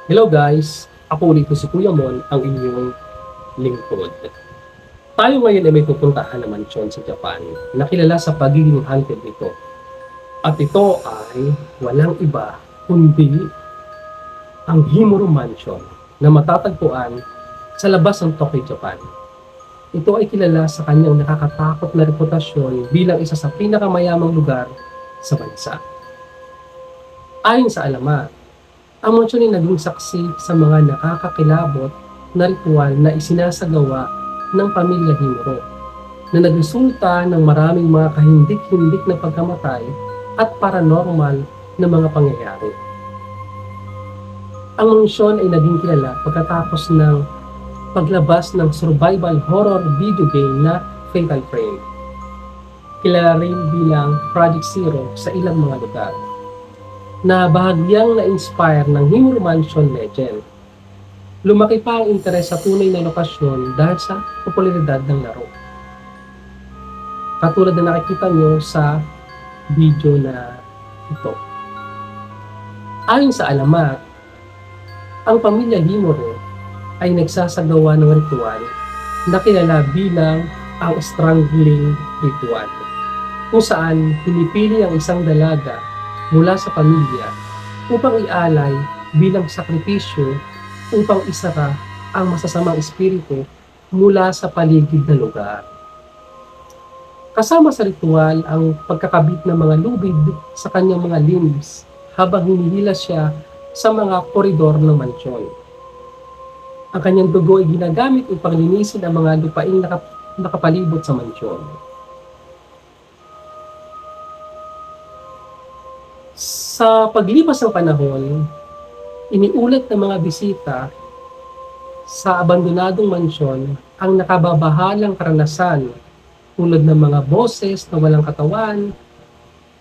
Hello guys! Ako ulit po si Kuya Mon, ang inyong lingkod. Tayo ngayon ay may pupuntahan na mansyon sa Japan na kilala sa pagiging haunted nito. At ito ay walang iba kundi ang Himuro Mansion na matatagpuan sa labas ng Tokyo, Japan. Ito ay kilala sa kanyang nakakatakot na reputasyon bilang isa sa pinakamayamang lugar sa bansa. Ayon sa alamat, ang mansyon ay naging saksi sa mga nakakakilabot na ritual na isinasagawa ng pamilya Himuro na nagresulta ng maraming mga kahindik-hindik na pagkamatay at paranormal na mga pangyayari. Ang mansyon ay naging kilala pagkatapos ng paglabas ng survival horror video game na Fatal Frame. Kilala rin bilang Project Zero sa ilang mga lugar, na bahagyang na-inspire ng Himuro Mansion legend. Lumaki pa ang interes sa tunay na lokasyon dahil sa popularidad ng laro. Katulad na nakikita nyo sa video na ito. Ayon sa alamat, ang pamilya Himuro ay nagsasagawa ng ritual na kilala bilang ang strangling ritual, kung saan pinipili ang isang dalaga mula sa pamilya upang ialay bilang sakripisyo upang isara ang masasamang espiritu mula sa paligid na lugar. Kasama sa ritual ang pagkakabit ng mga lubid sa kanyang mga limbs habang hinihila siya sa mga koridor ng mansyon. Ang kanyang dugo ay ginagamit upang linisin ang mga lupaing nakapalibot sa mansyon. Sa paglipas ng panahon, iniulat ng mga bisita sa abandonadong mansyon ang nakababahalang karanasan tulad ng mga boses na walang katawan,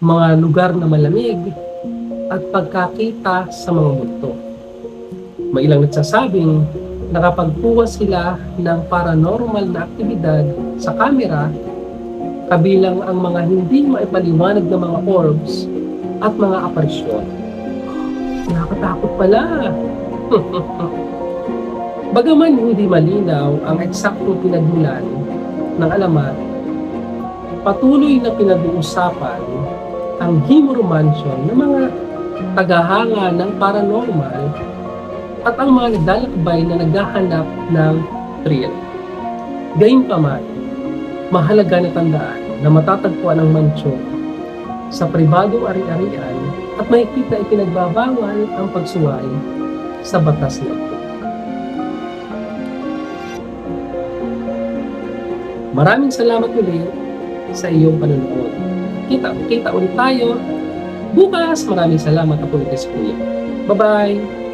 mga lugar na malamig, at pagkakita sa mga multo. May ilang nagsasabing nakapagkuha sila ng paranormal na aktibidad sa kamera, kabilang ang mga hindi maipaliwanag na mga orbs at mga aparisyon. Nakakatakot pala. Bagaman hindi malinaw ang eksaktong pinagmulan ng alamat, patuloy na pinag-uusapan ang Himuro Mansion ng mga tagahanga ng paranormal at ang mga naglalakbay na naghahanap ng thrill. Gayunpaman, mahalaga na tandaan na matatagpuan ang mansyon sa pribadong ari-arian at mahigpit na ipinagbabawal ang pagsuway sa batas na ito. Maraming salamat ulit sa iyong panonood. Kita ulit tayo bukas. Maraming salamat, ako ulit si Kuya. Bye-bye!